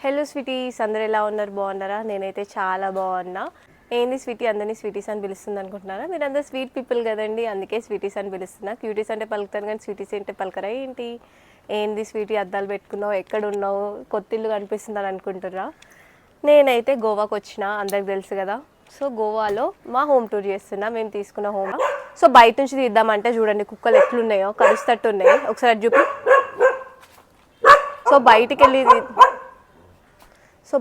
Hello sweeties, అందరు ఎలా ఉన్నారు? బాగున్నారా? నేనైతే చాలా బాగున్నా. ఏంది స్వీటీ అందరినీ స్వీటీస్ అని పిలుస్తుంది అనుకుంటున్నారా? మీరు అందరు స్వీట్ పీపుల్ కదండి, అందుకే స్వీటీస్ అని పిలుస్తున్నా. క్యూటీస్ అంటే పలుకుతాను కానీ స్వీటీస్ అంటే పలకరా ఏంటి? ఏంది స్వీటీ అద్దాలు పెట్టుకున్నావు, ఎక్కడున్నావు, కొత్త ఇల్లు కనిపిస్తుందని అనుకుంటున్నా. నేనైతే గోవాకి వచ్చిన, అందరికి తెలుసు కదా. సో గోవాలో మా హోమ్ టూర్ చేస్తున్నా, మేము తీసుకున్న హోమ్. సో బయట నుంచి తీద్దామంటే చూడండి కుక్కలు ఎట్లున్నాయో, కరుస్తట్టు ఉన్నాయి. ఒకసారి చూపి. సో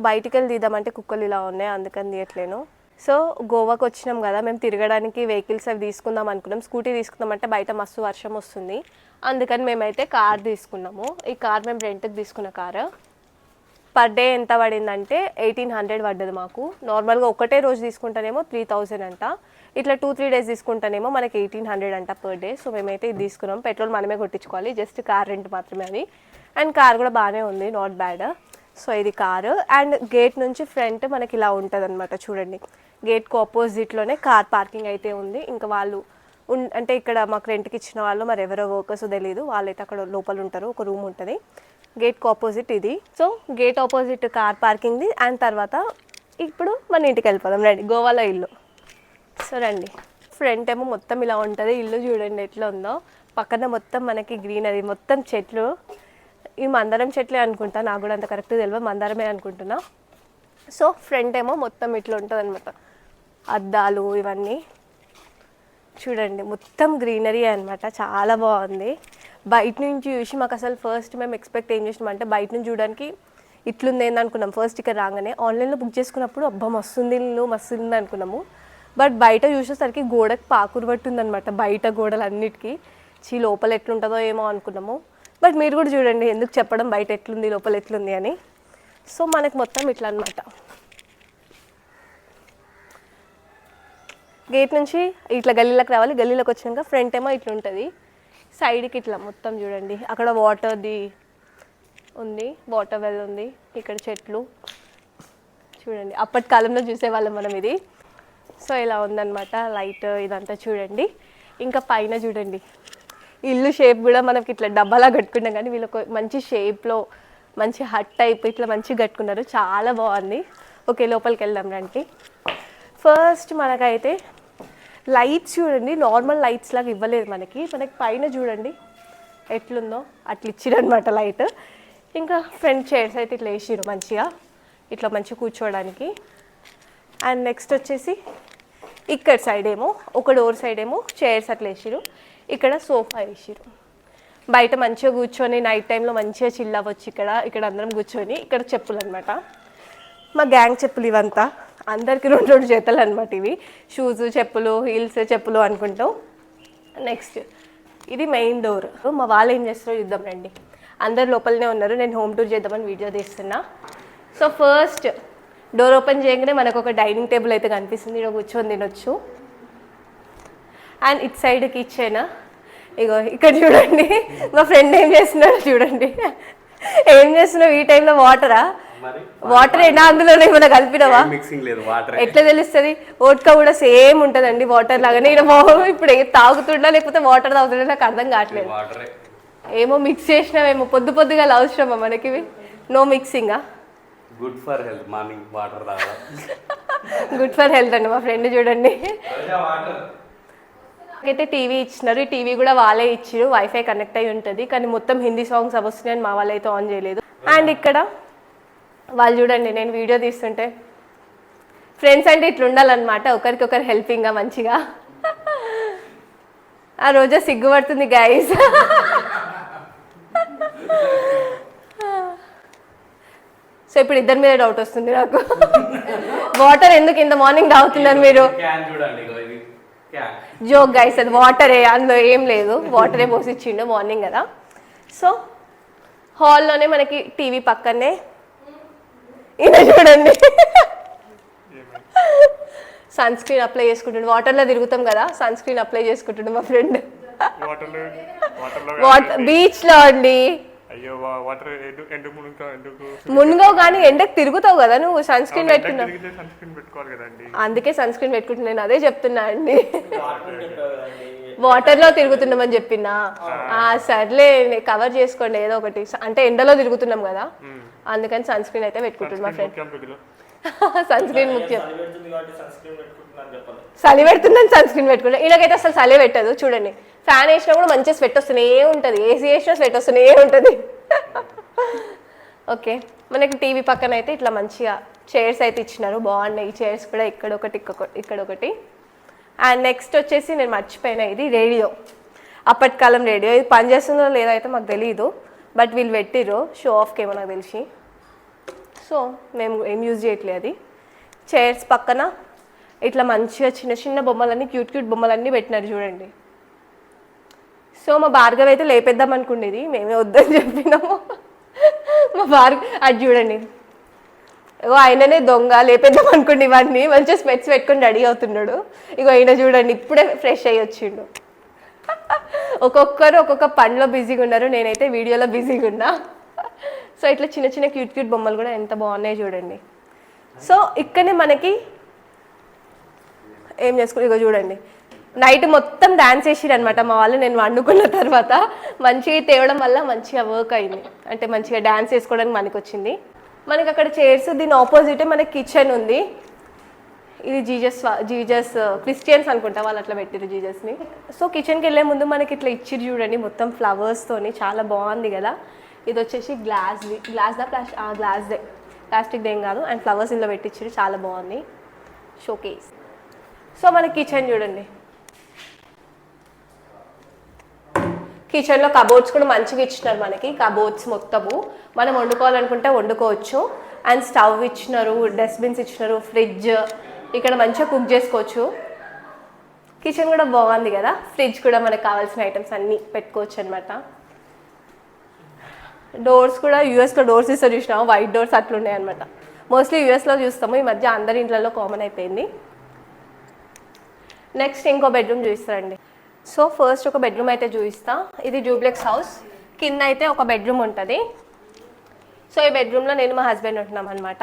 బయటికి వెళ్ళి తీద్దామంటే కుక్కలు ఇలా ఉన్నాయి, అందుకని తీయట్లేను. సో గోవాకి వచ్చినాం కదా, మేము తిరగడానికి వెహికల్స్ అవి తీసుకుందాం అనుకున్నాం. స్కూటీ తీసుకుందామంటే బయట మస్తు వర్షం వస్తుంది, అందుకని మేమైతే కార్ తీసుకున్నాము. ఈ కార్ మేము రెంట్కి తీసుకున్న కారు. పర్ డే ఎంత పడిందంటే 1800 పడ్డది మాకు. నార్మల్గా ఒకటే రోజు తీసుకుంటానేమో 3000 అంట, ఇట్లా 2-3 డేస్ తీసుకుంటానేమో మనకి 1800 అంట పర్ డే. సో మేమైతే ఇది తీసుకున్నాం. పెట్రోల్ మనమే కొట్టించుకోవాలి, జస్ట్ కార్ రెంట్ మాత్రమే అది. అండ్ కార్ కూడా బాగానే ఉంది, నాట్ బ్యాడ్. సో ఇది కారు. అండ్ గేట్ నుంచి ఫ్రంట్ మనకి ఇలా ఉంటుంది అనమాట. చూడండి, గేట్కు ఆపోజిట్లోనే కార్ పార్కింగ్ అయితే ఉంది. ఇంకా వాళ్ళు అంటే ఇక్కడ మాకు రెంట్కి ఇచ్చిన వాళ్ళు మరి ఎవరో వర్కర్స్ తెలియదు, వాళ్ళైతే అక్కడ లోపల ఉంటారు, ఒక రూమ్ ఉంటుంది గేట్కి ఆపోజిట్ ఇది. సో గేట్ ఆపోజిట్ కార్ పార్కింగ్ది. అండ్ తర్వాత ఇప్పుడు మన ఇంటికి వెళ్ళిపోదాం, రండి. గోవాలో ఇల్లు. సో రండి. ఫ్రంట్ ఏమో మొత్తం ఇలా ఉంటుంది ఇల్లు, చూడండి ఎట్లా ఉందో. పక్కన మొత్తం మనకి గ్రీనరీ, మొత్తం చెట్లు. ఈ మందారం చెట్లే అనుకుంటా, నాకు కూడా అంత కరెక్ట్ తెలియదు, మందారమే అనుకుంటున్నా. సో ఫ్రంట్ ఏమో మొత్తం ఇట్లా ఉంటుంది అనమాట, అద్దాలు ఇవన్నీ చూడండి, మొత్తం గ్రీనరీ అనమాట, చాలా బాగుంది. బయట నుంచి చూసి మాకు అసలు ఫస్ట్ మేము ఎక్స్పెక్ట్ ఏం చేసినామంటే బయట నుంచి చూడడానికి ఇట్లుంది ఏంది అనుకున్నాం. ఫస్ట్ ఇక్కడ రాగానే ఆన్లైన్లో బుక్ చేసుకున్నప్పుడు అబ్బా మస్తుంది ఇల్లు, మస్తుంది అనుకున్నాము. బట్ బయట చూసేసరికి గోడకి పాకురు పట్టుందనమాట, బయట గోడలు అన్నిటికీ. లోపల ఎట్లుంటుందో ఏమో అనుకున్నాము. బట్ మీరు కూడా చూడండి, ఎందుకు చెప్పడం బయట ఎట్లుంది లోపల ఎట్లుంది అని. సో మనకు మొత్తం ఇట్లా అనమాట. గేట్ నుంచి ఇట్లా గల్లీలోకి రావాలి, గల్లీలోకి వచ్చినాక ఫ్రంట్ ఏమో ఇట్లా ఉంటుంది, సైడ్కి ఇట్లా మొత్తం చూడండి. అక్కడ వాటర్ది ఉంది, వాటర్ వెల్ ఉంది, ఇక్కడ చెట్లు చూడండి. అప్పటి కాలంలో చూసేవాళ్ళం మనం ఇది. సో ఇలా ఉందన్నమాట లైట్ ఇదంతా చూడండి. ఇంకా పైన చూడండి, ఇల్లు షేప్ కూడా మనకి ఇట్లా డబ్బాలా కట్టుకున్నాం, కానీ వీళ్ళు ఒక మంచి షేప్లో మంచి హట్ టైప్ ఇట్లా మంచిగా కట్టుకున్నారు, చాలా బాగుంది. ఓకే లోపలికి వెళ్దాం రండి. ఫస్ట్ మనకైతే లైట్స్ చూడండి, నార్మల్ లైట్స్ లాగా ఇవ్వలేదు మనకి పైన చూడండి ఎట్లుందో అట్లా ఇచ్చిరనమాట లైట్. ఇంకా ఫ్రంట్ చైర్స్ అయితే ఇట్లా వేసిరు మంచిగా, ఇట్లా మంచిగా కూర్చోవడానికి. అండ్ నెక్స్ట్ వచ్చేసి ఇక్కడ సైడ్ ఏమో ఒక డోర్ సైడ్ ఏమో చైర్స్ అట్లా వేసిరు, ఇక్కడ సోఫా వేసిరు. బయట మంచిగా కూర్చొని నైట్ టైంలో మంచిగా చిల్ అవ్వచ్చు. ఇక్కడ అందరం కూర్చొని. ఇక్కడ చెప్పులు అనమాట, మా గ్యాంగ్ చెప్పులు ఇవంతా, అందరికి 2 జతలు అనమాట ఇవి. షూస్, చెప్పులు, హీల్స్, చెప్పులు అనుకుంటాం. నెక్స్ట్ ఇది మెయిన్ డోర్. మా వాళ్ళు ఏం చేస్తారో చూద్దాం రండి. అందరు లోపలనే ఉన్నారు, నేను హోమ్ టూర్ చేద్దామని వీడియో తీస్తున్నా. సో ఫస్ట్ డోర్ ఓపెన్ చేయగానే మనకు ఒక డైనింగ్ టేబుల్ అయితే కనిపిస్తుంది, ఇక్కడ కూర్చొని తినొచ్చు. అండ్ ఇటు సైడ్ కిచెన్. ఇగో ఇక్కడ చూడండి మా ఫ్రెండ్ ఏం చేస్తున్నాడు చూడండి. ఏం చేస్తున్నావు ఈ టైంలో? వాటర్ అయినా అందులోనే ఏమైనా కలిపినవా? ఎట్లా తెలుస్తుంది? ఓట్కా కూడా సేమ్ ఉంటుందండి వాటర్ లాగానే. ఇప్పుడు తాగుతుండా లేకపోతే వాటర్ తాగుతుండా నాకు అర్థం కావట్లేదు. ఏమో మిక్స్ చేసినావేమో, పొద్దుగా అవసరమా మనకి? నో మిక్సింగా? Good for health, morning water తాగాలి. గుడ్ ఫర్ హెల్త్ అండి మా ఫ్రెండ్ చూడండి. అయితే టీవీ ఇచ్చినారు, ఈ టీవీ కూడా వాళ్ళే ఇచ్చారు, వైఫై కనెక్ట్ అయి ఉంటుంది, కానీ మొత్తం హిందీ సాంగ్స్ అవి వస్తున్నాయని మా వాళ్ళు అయితే ఆన్ చేయలేదు. అండ్ ఇక్కడ వాళ్ళు చూడండి, నేను వీడియో తీస్తుంటే ఫ్రెండ్స్ అంటే ఇట్లా ఉండాలన్నమాట, ఒకరికొకరు హెల్పింగ్గా మంచిగా. ఆ రోజా సిగ్గుపడుతుంది గైస్. సో ఇప్పుడు ఇద్దరి మీద డౌట్ వస్తుంది నాకు, వాటర్ ఎందుకు ఇంత మార్నింగ్ తాగుతున్నారు మీరు? జోక్ గైస్, అది వాటరే, అందులో ఏం లేదు, వాటరే పోసిచ్చిండు మార్నింగ్ కదా. సో హాల్లోనే మనకి టీవీ పక్కనే ఈయన చూడండి సన్ స్క్రీన్ అప్లై చేసుకుంటుండు. వాటర్లో తిరుగుతాం కదా, సన్ స్క్రీన్ అప్లై చేసుకుంటుండు మా ఫ్రెండ్. బీచ్లో అండి. మునుగో కానీ ఎండకు తిరుగుతావు కదా నువ్వు, సన్ స్క్రీన్ పెట్టుకున్నావు, అందుకే సన్ స్క్రీన్ పెట్టుకుంటున్నా. నేను అదే చెప్తున్నా అండి, వాటర్లో తిరుగుతున్నామని చెప్పినా. సర్లే కవర్ చేసుకోండి ఏదో ఒకటి, అంటే ఎండలో తిరుగుతున్నాం కదా, అందుకని సన్ స్క్రీన్ అయితే పెట్టుకుంటుంది మా ఫ్రెండ్. సన్ స్క్రీన్ ముఖ్యం. చలి పెడుతుందని సన్ స్క్రీన్ పెట్టుకుంటాను. ఇలాగైతే అసలు చలి పెట్టదు. చూడండి, ఫ్యాన్ వేసినా కూడా మంచిగా స్వెట్ వస్తూనే ఉంటుంది, ఏసీ వేసినా స్వెట్ వస్తూనే ఉంటుంది. ఓకే, మనకి టీవీ పక్కన అయితే ఇట్లా మంచిగా చైర్స్ అయితే ఇచ్చినారు, బాగున్నాయి ఈ చైర్స్ కూడా. ఇక్కడ ఒకటి. అండ్ నెక్స్ట్ వచ్చేసి నేను మర్చిపోయినా, ఇది రేడియో, అప్పటి కాలం రేడియో. ఇది పనిచేస్తుందో లేదో అయితే మాకు తెలియదు, బట్ వీళ్ళు పెట్టిర్రు షో ఆఫ్కి ఏమో నాకు తెలిసి. సో మేము ఏం యూజ్ చేయట్లేదు అది. చైర్స్ పక్కన ఇట్లా మంచిగా చిన్న చిన్న బొమ్మలన్నీ, క్యూట్ బొమ్మలన్నీ పెట్టినారు చూడండి. సో మా భార్గవ్ అయితే లేపేద్దాం అనుకునేది, మేమే వద్దని చెప్పినాము. మా భార్గవ్ అది చూడండి, ఇగో ఆయననే దొంగ, లేపేద్దాం అనుకోండి ఇవన్నీ. మంచిగా స్పెట్స్ పెట్టుకొని రెడీ అవుతున్నాడు. ఇగో ఆయన చూడండి, ఇప్పుడే ఫ్రెష్ అయ్యి వచ్చిండు. ఒక్కొక్కరు ఒక్కొక్క పనిలో బిజీగా ఉన్నారు, నేనైతే వీడియోలో బిజీగా ఉన్నా. సో ఇట్లా చిన్న చిన్న క్యూట్ బొమ్మలు కూడా ఎంత బాగున్నాయి చూడండి. సో ఇక్కడనే మనకి ఏం చేసుకో, ఇగో చూడండి, నైట్ మొత్తం డాన్స్ చేసిరు అనమాట మా వాళ్ళు. నేను వండుకున్న తర్వాత మంచిగా తేవడం వల్ల మంచిగా వర్క్ అయింది, అంటే మంచిగా డాన్స్ చేసుకోవడానికి మనకి వచ్చింది. మనకి అక్కడ చైర్స్, దీని ఆపోజిటే మనకి కిచెన్ ఉంది. ఇది జీజస్ క్రిస్టియన్స్ అనుకుంటా, వాళ్ళు అట్లా పెట్టిరు జీజస్ని. సో కిచెన్కి వెళ్ళే ముందు మనకి ఇట్లా ఇచ్చిరు చూడండి, మొత్తం ఫ్లవర్స్తోని, చాలా బాగుంది కదా. ఇది వచ్చేసి గ్లాస్దే, ప్లాస్టిక్ దేం కాదు. అండ్ ఫ్లవర్స్ ఇందులో పెట్టించారు, చాలా బాగుంది షోకేస్. సో మన కిచెన్ చూడండి, కిచెన్లో కబోర్డ్స్ కూడా మంచిగా ఇచ్చినారు మనకి. కబోర్డ్స్ మొత్తము మనం వండుకోవాలనుకుంటే వండుకోవచ్చు. అండ్ స్టవ్ ఇచ్చినారు, డస్ట్బిన్స్ ఇచ్చినారు, ఫ్రిడ్జ్, ఇక్కడ మంచిగా కుక్ చేసుకోవచ్చు. కిచెన్ కూడా బాగుంది కదా. ఫ్రిడ్జ్ కూడా మనకు కావాల్సిన ఐటమ్స్ అన్నీ పెట్టుకోవచ్చు అనమాట. డోర్స్ కూడా యూఎస్లో డోర్స్ ఇస్తారు చూసినాము, వైట్ డోర్స్ అట్లున్నాయి అనమాట. మోస్ట్లీ యూఎస్లో చూస్తాము, ఈ మధ్య అందరి ఇంట్లలో కామన్ అయిపోయింది. నెక్స్ట్ ఇంకో బెడ్రూమ్ చూపిస్తారండి. సో ఫస్ట్ ఒక బెడ్రూమ్ అయితే చూపిస్తా. ఇది డూప్లెక్స్ హౌస్, కింద అయితే ఒక బెడ్రూమ్ ఉంటుంది. సో ఈ బెడ్రూమ్లో నేను మా హస్బెండ్ ఉంటున్నాం అనమాట.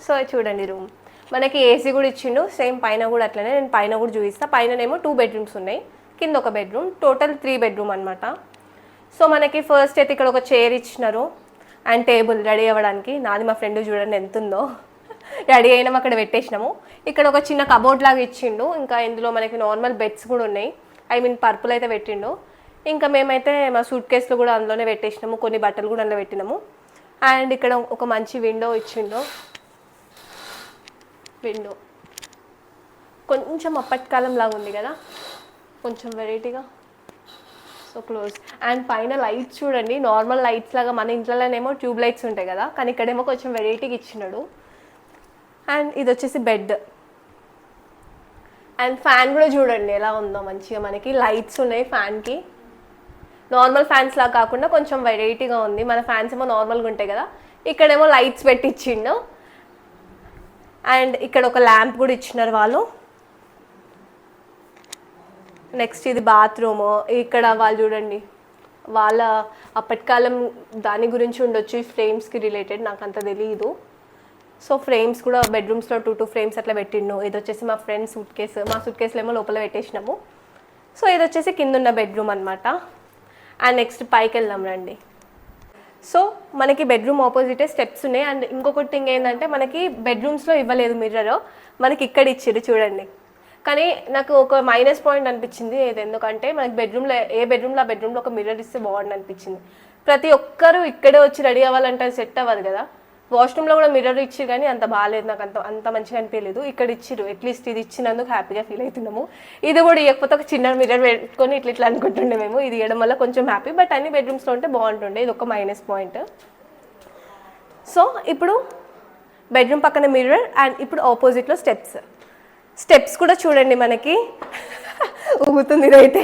సో చూడండి రూమ్, మనకి ఏసీ కూడా ఇచ్చిండు, సేమ్ పైన కూడా అట్లనే. నేను పైన కూడా చూపిస్తా. పైననేమో 2 బెడ్రూమ్స్ ఉన్నాయి, కింద ఒక బెడ్రూమ్, టోటల్ 3 బెడ్రూమ్ అనమాట. సో మనకి ఫస్ట్ అయితే ఇక్కడ ఒక చైర్ ఇచ్చినారు అండ్ టేబుల్ రెడీ అవ్వడానికి. నాది మా ఫ్రెండ్ చూడండి ఎంత ఉందో, రెడీ అయినాం, అక్కడ పెట్టేసినాము. ఇక్కడ ఒక చిన్న కబోర్డ్ లాగా ఇచ్చిండు. ఇంకా ఇందులో మనకి నార్మల్ బెడ్స్ కూడా ఉన్నాయి, పర్పుల్ అయితే పెట్టిండు. ఇంకా మేమైతే మా సూట్ కేసులో కూడా అందులోనే పెట్టేసినాము, కొన్ని బట్టలు కూడా అందులో పెట్టినాము. అండ్ ఇక్కడ ఒక మంచి విండో ఇచ్చిండు. విండో కొంచెం అప్పటి కాలం లాగా ఉంది కదా, కొంచెం వెరైటీగా. So close. అండ్ పైన లైట్స్ చూడండి, నార్మల్ లైట్స్ లాగా మన ఇంట్లోనేమో ట్యూబ్ లైట్స్ ఉంటాయి కదా, కానీ ఇక్కడేమో కొంచెం వెరైటీగా ఇచ్చినాడు. అండ్ ఇది వచ్చేసి బెడ్. అండ్ ఫ్యాన్ కూడా చూడండి ఎలా ఉందో, మంచిగా మనకి లైట్స్ ఉన్నాయి ఫ్యాన్కి. నార్మల్ ఫ్యాన్స్ లాగా కాకుండా కొంచెం వెరైటీగా ఉంది. మన ఫ్యాన్స్ ఏమో నార్మల్గా ఉంటాయి కదా, ఇక్కడేమో లైట్స్ పెట్టి ఇచ్చిండు. అండ్ ఇక్కడ ఒక ల్యాంప్ కూడా ఇచ్చినారు వాళ్ళు. నెక్స్ట్ ఇది బాత్రూమ్. ఇక్కడ వాళ్ళు చూడండి, వాళ్ళ అప్పటికాలం దాని గురించి ఉండొచ్చు, ఈ ఫ్రేమ్స్కి రిలేటెడ్, నాకు అంత తెలియదు. సో ఫ్రేమ్స్ కూడా బెడ్రూమ్స్లో 2 ఫ్రేమ్స్ అట్లా పెట్టిండు. ఇది వచ్చేసి మా ఫ్రెండ్ సూట్ కేసు, మా సూట్ కేసులో ఏమో లోపల పెట్టేసినాము. సో ఇది వచ్చేసి కింద ఉన్న బెడ్రూమ్ అనమాట. అండ్ నెక్స్ట్ పైకి వెళ్దాం రండి. సో మనకి బెడ్రూమ్ ఆపోజిటే స్టెప్స్ ఉన్నాయి. అండ్ ఇంకొకటి థింగ్ ఏంటంటే, మనకి బెడ్రూమ్స్లో ఇవ్వలేదు మిర్రర్, మనకి ఇక్కడ ఇచ్చిర్రు చూడండి. కానీ నాకు ఒక మైనస్ పాయింట్ అనిపించింది ఇది, ఎందుకంటే మనకి బెడ్రూమ్లో ఏ బెడ్రూమ్లో ఆ బెడ్రూమ్లో ఒక మిర్రర్ ఇస్తే బాగుండు అనిపించింది. ప్రతి ఒక్కరు ఇక్కడే వచ్చి రెడీ అవ్వాలంటే సెట్ అవ్వదు కదా. వాష్రూమ్లో కూడా మిర్రర్ ఇచ్చి కానీ అంత బాగాలేదు, నాకు అంత మంచిగా అనిపించలేదు. ఇక్కడ ఇచ్చిర్రు, అట్లీస్ట్ ఇది ఇచ్చినందుకు హ్యాపీగా ఫీల్ అవుతున్నాము. ఇది కూడా ఇవ్వకపోతే ఒక చిన్న మిర్రర్ పెట్టుకొని ఇట్లా అనుకుంటుండే మేము. ఇది ఇవ్వడం వల్ల కొంచెం హ్యాపీ, బట్ అన్ని బెడ్రూమ్స్లో ఉంటే బాగుంటుండే. ఇది ఒక మైనస్ పాయింట్. సో ఇప్పుడు బెడ్రూమ్ పక్కన మిర్రర్, అండ్ ఇప్పుడు ఆపోజిట్లో స్టెప్స్ కూడా చూడండి, మనకి ఊగుతుంది. ఇదైతే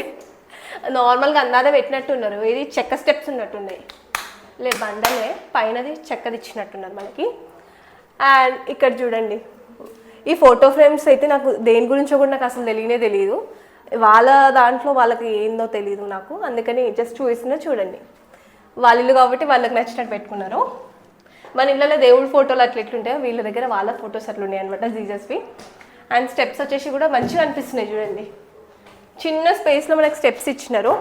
నార్మల్గా అందాదే పెట్టినట్టున్నారు, ఇది చెక్క స్టెప్స్ ఉన్నట్టున్నాయి, బండలే పైనది చెక్కది ఇచ్చినట్టున్నారు మనకి. అండ్ ఇక్కడ చూడండి, ఈ ఫోటో ఫ్రేమ్స్ అయితే నాకు దేని గురించో కూడా నాకు అసలు తెలియదు. వాళ్ళ దాంట్లో వాళ్ళకి ఏందో తెలియదు నాకు, అందుకని జస్ట్ చూపిస్తున్నా చూడండి. వాళ్ళ ఇల్లు కాబట్టి వాళ్ళకి నచ్చినట్టు పెట్టుకున్నారు. మన ఇళ్ళలో దేవుడి ఫోటోలు అట్లా ఎట్లుంటాయో వీళ్ళ దగ్గర వాళ్ళ ఫొటోస్ అట్లా ఉన్నాయి అనమాట, జీజస్వి. అండ్ స్టెప్స్ వచ్చేసి కూడా మంచిగా అనిపిస్తున్నాయి చూడండి, చిన్న స్పేస్లో మనకి స్టెప్స్ ఇచ్చినారు.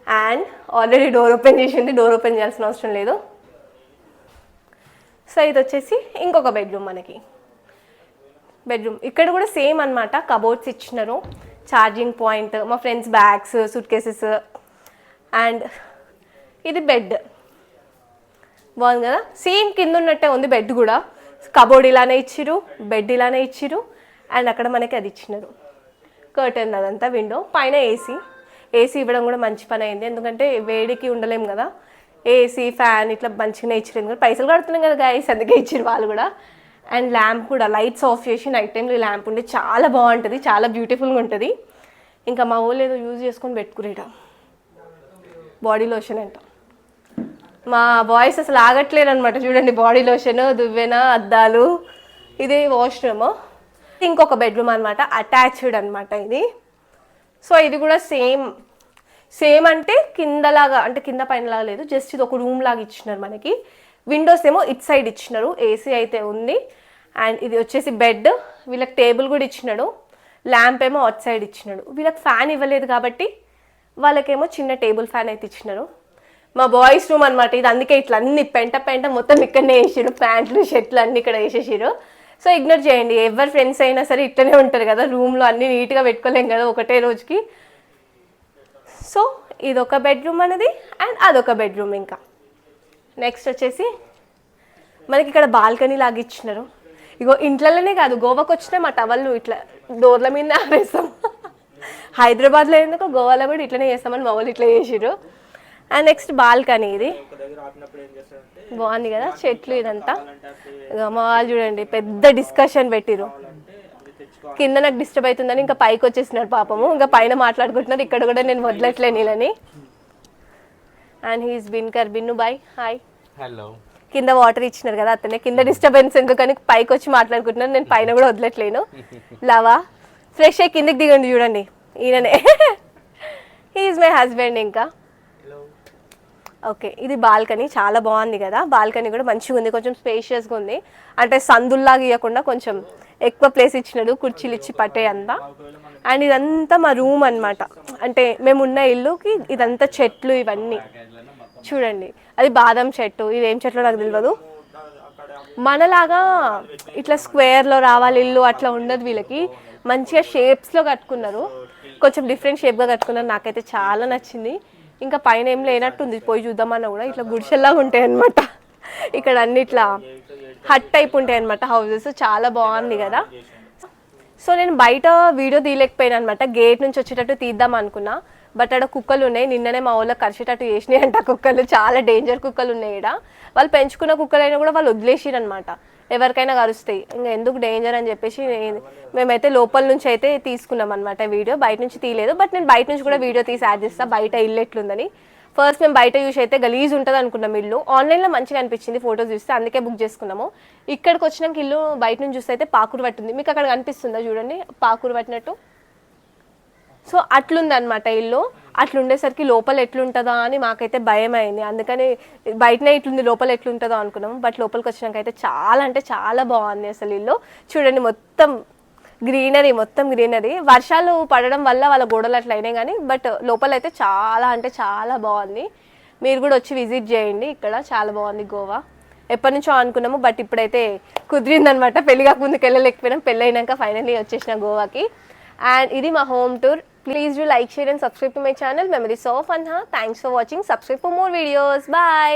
అండ్ ఆల్రెడీ డోర్ ఓపెన్ చేసింది, డోర్ ఓపెన్ చేయాల్సిన అవసరం లేదు. సో ఇది వచ్చేసి ఇంకొక బెడ్రూమ్ మనకి. బెడ్రూమ్ ఇక్కడ కూడా సేమ్ అనమాట, కబోర్డ్స్ ఇచ్చినారు, ఛార్జింగ్ పాయింట్, మా friends bags, suit cases. And ఇది బెడ్ బాగుంది కదా, సేమ్ కింద ఉన్నట్టే ఉంది బెడ్ కూడా. కబోర్డ్ ఇలానే ఇచ్చిరు, బెడ్ ఇలానే ఇచ్చిరు. అండ్ అక్కడ మనకి అది ఇచ్చినారు కర్టెన్, అదంతా విండో. పైన ఏసీ ఇవ్వడం కూడా మంచి పని అయింది, ఎందుకంటే వేడికి ఉండలేము కదా. ఏసీ ఫ్యాన్ ఇట్లా మంచిగానే ఇచ్చారు, ఎందుకంటే పైసలు కడుతున్నాం కదా గాయస్, అందుకే ఇచ్చారు వాళ్ళు కూడా. అండ్ ల్యాంప్ కూడా లైట్స్ ఆఫ్ చేసి నైట్ టైంలో ఈ ల్యాంప్ ఉంటే చాలా బాగుంటుంది, చాలా బ్యూటిఫుల్గా ఉంటుంది. ఇంకా మా వాళ్ళు ఏదో యూజ్ చేసుకొని పెట్టుకునేట బాడీ లోషన్ అంట. మా బాయ్స్ అసలు ఆగట్లేరు అనమాట, చూడండి బాడీ లోషన్, దువ్వెన, అద్దాలు. ఇది వాష్రూమ్. ఇంకొక బెడ్రూమ్ అనమాట, అటాచ్డ్ అనమాట ఇది. సో ఇది కూడా సేమ్ అంటే కిందలాగా, అంటే కింద పైన లాగా లేదు, జస్ట్ ఇది ఒక రూమ్ లాగా ఇచ్చినారు మనకి. విండోస్ ఏమో ఇట్ సైడ్ ఇచ్చినారు, ఏసీ అయితే ఉంది. అండ్ ఇది వచ్చేసి బెడ్, వీళ్ళకి టేబుల్ కూడా ఇచ్చినాడు. ల్యాంప్ ఏమో అవుట్ సైడ్ ఇచ్చినాడు. వీళ్ళకి ఫ్యాన్ ఇవ్వలేదు కాబట్టి వాళ్ళకేమో చిన్న టేబుల్ ఫ్యాన్ అయితే ఇచ్చినారు. మా బాయ్స్ రూమ్ అనమాట ఇది, అందుకే ఇట్లా అన్ని పెంట మొత్తం ఇక్కడనే వేసారు, ప్యాంట్లు షర్ట్లు అన్ని ఇక్కడ వేసేసారు. సో ఇగ్నోర్ చేయండి, ఎవరి ఫ్రెండ్స్ అయినా సరే ఇట్లనే ఉంటారు కదా, రూమ్లో అన్ని నీట్గా పెట్టుకోలేం కదా ఒకటే రోజుకి. సో ఇదొక బెడ్రూమ్ అనేది, అండ్ అదొక బెడ్రూమ్. ఇంకా నెక్స్ట్ వచ్చేసి మనకి ఇక్కడ బాల్కనీ లాగా ఇచ్చినారు. ఇగో ఇంట్లోనే కాదు, గోవాకి వచ్చినా మా టవల్లు ఇట్లా డోర్ల మీద ఆరేస్తాం. హైదరాబాద్లో ఎందుకు, గోవాలో కూడా ఇట్లనే చేస్తామని మా వాళ్ళు ఇట్లా చేసిర్రు. అండ్ నెక్స్ట్ బాల్కనీ, ఇది బాగుంది కదా, చెట్లు ఇదంతా. ఇక మా వాళ్ళు చూడండి పెద్ద డిస్కషన్ పెట్టిరు. కింద నాకు డిస్టర్బ్ అవుతుందని ఇంకా పైకి వచ్చేసినారు పాపము, ఇంకా పైన మాట్లాడుకుంటున్నారు. ఇక్కడ కూడా నేను వదలట్లేను వీళ్ళని. అండ్ హీస్ బిన్ను బాయ్, హాయ్. హలో. కింద వాటర్ ఇచ్చినారు కదా అతనే, కింద డిస్టర్బెన్స్ ఎందుకని పైకి వచ్చి మాట్లాడుకుంటున్నాను. నేను పైన కూడా వదలట్లేను. లవా ఫ్రెష్ అయ్యి కిందకి దిగండి, చూడండి ఈయననే, హీఈస్ మై హస్బెండ్. ఇంకా ఓకే, ఇది బాల్కనీ, చాలా బాగుంది కదా. బాల్కనీ కూడా మంచిగా ఉంది, కొంచెం స్పేషియస్గా ఉంది. అంటే సందుల్లాగా ఇవ్వకుండా కొంచెం ఎక్కువ ప్లేస్ ఇచ్చినాడు, కుర్చీలు ఇచ్చి పట్టే అంతా. అండ్ ఇదంతా మా రూమ్ అనమాట, అంటే మేము ఉన్న ఇల్లుకి ఇదంతా చెట్లు ఇవన్నీ చూడండి. అది బాదం చెట్టు, ఇది ఏం చెట్లో నాకు తెలియదు. మనలాగా ఇట్లా స్క్వేర్లో రావాలి ఇల్లు అట్లా ఉండదు, వీళ్ళకి మంచిగా షేప్స్లో కట్టుకున్నారు, కొంచెం డిఫరెంట్ షేప్గా కట్టుకున్నారు. నాకైతే చాలా నచ్చింది. ఇంకా పైన ఏం లేనట్టుంది, పోయి చూద్దామన్నా కూడా ఇట్లా గుడిసెల్లాగా ఉంటాయి అనమాట. ఇక్కడ అన్ని ఇట్లా హట్ టైప్ ఉంటాయి అనమాట హౌసెస్, చాలా బాగుంది కదా. సో నేను బయట వీడియో తీయలేకపోయాను అనమాట, గేట్ నుంచి వచ్చేటట్టు తీద్దాం అనుకున్నా. బట్ అక్కడ కుక్కలు ఉన్నాయి, నిన్ననే మా ఊళ్ళో కరిచేటట్టు చేసినాయి అంట కుక్కలు, చాలా డేంజర్ కుక్కలు ఉన్నాయి ఇక్కడ. వాళ్ళు పెంచుకున్న కుక్కలైనా కూడా వాళ్ళు వదిలేసిరు అనమాట, ఎవరికైనా కరుస్తాయి, ఇంకా ఎందుకు డేంజర్ అని చెప్పేసి మేమైతే లోపల నుంచి అయితే తీసుకున్నాం అనమాట వీడియో, బయట నుంచి తీయలేదు. బట్ నేను బయట నుంచి కూడా వీడియో తీసి యాడ్ చేస్తాను, బయట ఇల్లు ఎట్లుందని. ఫస్ట్ మేము బయట చూసి అయితే గలీజ్ ఉంటుంది అనుకున్నాం ఇల్లు, ఆన్లైన్లో మంచిగా అనిపించింది ఫోటోస్ చూస్తే, అందుకే బుక్ చేసుకున్నాము. ఇక్కడికి వచ్చినాక ఇల్లు బయట నుంచి చూస్తే అయితే పాకురు పట్టింది, మీకు అక్కడ కనిపిస్తుందా చూడండి పాకురు పట్టినట్టు. సో అట్లుందనమాట ఇల్లు. అట్లుండేసరికి లోపల ఎట్లుంటుందా అని మాకైతే భయం అయింది, అందుకని బయటనే ఇట్లుంది లోపల ఎట్లుంటుందో అనుకున్నాము. బట్ లోపలికి వచ్చినాక అయితే చాలా అంటే చాలా బాగుంది అసలు ఇల్లు. చూడండి మొత్తం గ్రీనరీ, మొత్తం గ్రీనరీ. వర్షాలు పడడం వల్ల వాళ్ళ గోడలు అట్లా అయినాయి కానీ, బట్ లోపల అయితే చాలా అంటే చాలా బాగుంది. మీరు కూడా వచ్చి విజిట్ చేయండి, ఇక్కడ చాలా బాగుంది గోవా. ఎప్పటి నుంచో అనుకున్నాము, బట్ ఇప్పుడైతే కుదిరిందనమాట. పెళ్లి కాకముందుకు వెళ్ళలేకపోయినాం, పెళ్ళి అయినాక ఫైనల్లీ వచ్చేసిన గోవాకి. And ఇది మా home tour. Please do like, share and subscribe to my channel Memories of Anha. Thanks for watching. Subscribe for more videos. Bye.